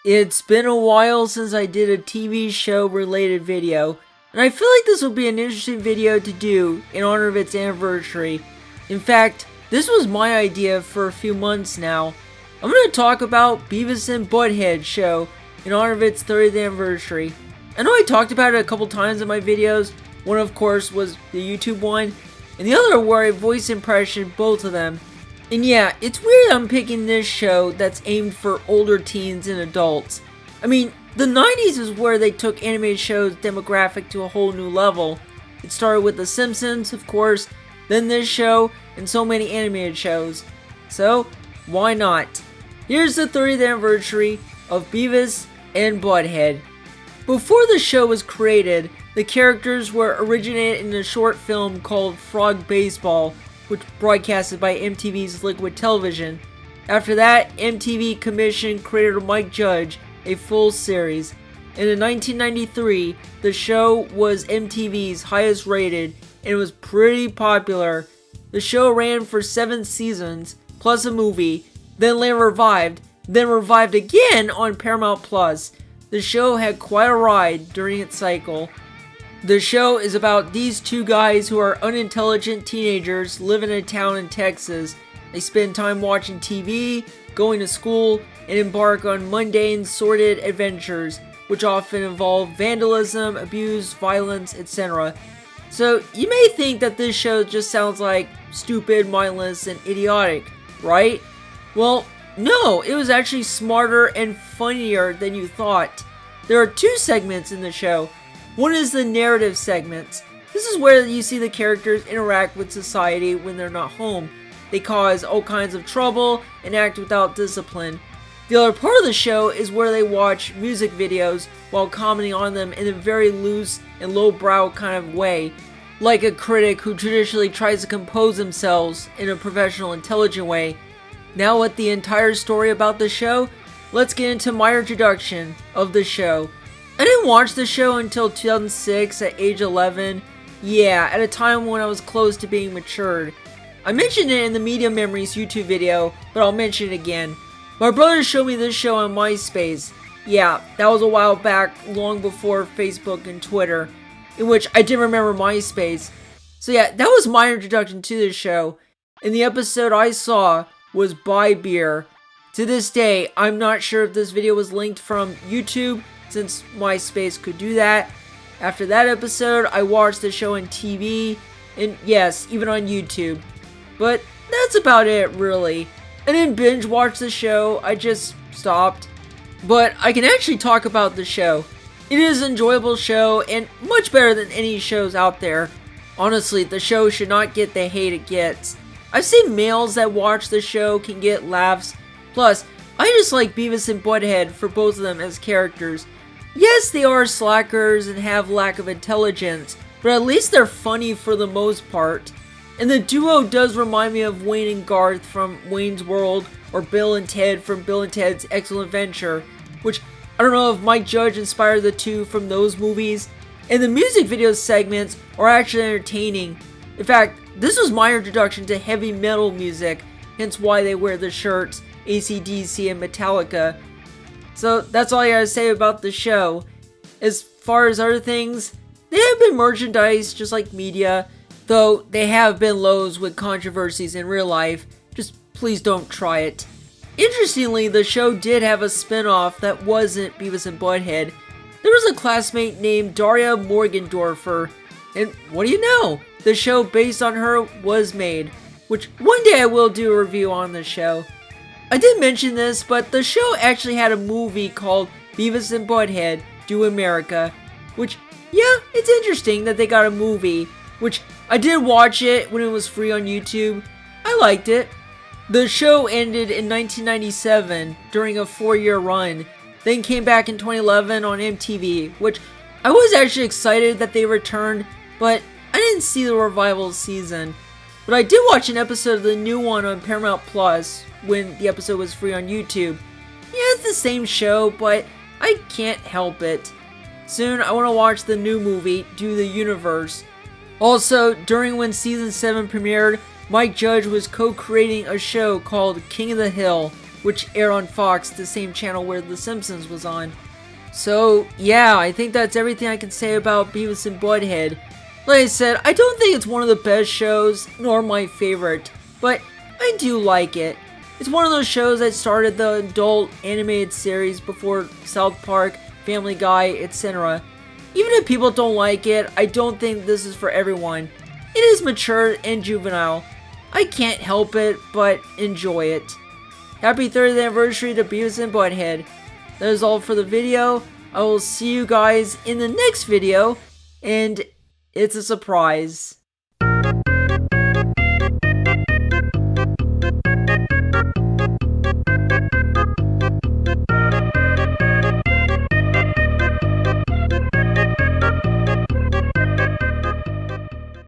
It's been a while since I did a TV show related video, and I feel like this will be an interesting video to do in honor of its anniversary. In fact, this was my idea for a few months now. I'm going to talk about Beavis and Butthead show in honor of its 30th anniversary. I know I talked about it a couple times in my videos. One of course was the YouTube one, and the other where I voice impression both of them. And yeah, it's weird I'm picking this show that's aimed for older teens and adults. I mean, the 90s is where they took animated shows demographic to a whole new level. It started with The Simpsons, of course, then this show, and so many animated shows. So, why not? Here's the 30th anniversary of Beavis and Butthead. Before the show was created, the characters were originated in a short film called Frog Baseball, which broadcasted by MTV's Liquid Television. After that, MTV commissioned creator Mike Judge a full series. And in 1993, the show was MTV's highest rated and it was pretty popular. The show ran for 7 seasons, plus a movie, then revived again on Paramount Plus. The show had quite a ride during its cycle. The show is about these two guys who are unintelligent teenagers living in a town in Texas. They spend time watching TV, going to school, and embark on mundane, sordid adventures, which often involve vandalism, abuse, violence, etc. So you may think that this show just sounds like stupid, mindless, and idiotic, right? Well, no, it was actually smarter and funnier than you thought. There are 2 segments in the show. One is the narrative segments. This is where you see the characters interact with society when they're not home. They cause all kinds of trouble and act without discipline. The other part of the show is where they watch music videos while commenting on them in a very loose and lowbrow kind of way, like a critic who traditionally tries to compose themselves in a professional, intelligent way. Now with the entire story about the show, let's get into my introduction of the show. I didn't watch the show until 2006 at age 11. Yeah, at a time when I was close to being matured. I mentioned it in the Media Memories YouTube video, but I'll mention it again. My brother showed me this show on MySpace. Yeah, that was a while back, long before Facebook and Twitter, in which I didn't remember MySpace. So yeah, that was my introduction to this show. And the episode I saw was Buy Beer. To this day, I'm not sure if this video was linked from YouTube, since MySpace could do that. After that episode, I watched the show on TV, and yes, even on YouTube. But that's about it, really. I didn't binge watch the show, I just stopped. But I can actually talk about the show. It is an enjoyable show, and much better than any shows out there. Honestly, the show should not get the hate it gets. I've seen males that watch the show can get laughs. Plus, I just like Beavis and Butthead for both of them as characters. Yes, they are slackers and have lack of intelligence, but at least they're funny for the most part. And the duo does remind me of Wayne and Garth from Wayne's World, or Bill and Ted from Bill and Ted's Excellent Adventure, which I don't know if Mike Judge inspired the two from those movies. And the music video segments are actually entertaining. In fact, this was my introduction to heavy metal music, hence why they wear the shirts AC/DC and Metallica. So that's all I gotta say about the show. As far as other things, they have been merchandise just like media, though they have been lows with controversies in real life. Just please don't try it. Interestingly, the show did have a spin-off that wasn't Beavis and Butthead. There was a classmate named Daria Morgendorfer, and what do you know? The show based on her was made, which one day I will do a review on the show. I did mention this, but the show actually had a movie called Beavis and Butthead Do America, which, yeah, it's interesting that they got a movie, which I did watch it when it was free on YouTube. I liked it. The show ended in 1997 during a 4-year run, then came back in 2011 on MTV, which I was actually excited that they returned, but I didn't see the revival season. But I did watch an episode of the new one on Paramount Plus when the episode was free on YouTube. Yeah, it's the same show, but I can't help it. Soon, I want to watch the new movie, Do the Universe. Also, during when Season 7 premiered, Mike Judge was co-creating a show called King of the Hill, which aired on Fox, the same channel where The Simpsons was on. So yeah, I think that's everything I can say about Beavis and Butthead. Like I said, I don't think it's one of the best shows, nor my favorite, but I do like it. It's one of those shows that started the adult animated series before South Park, Family Guy, etc. Even if people don't like it, I don't think this is for everyone. It is mature and juvenile. I can't help it, but enjoy it. Happy 30th anniversary to Beavis and Butthead. That is all for the video. I will see you guys in the next video, and it's a surprise.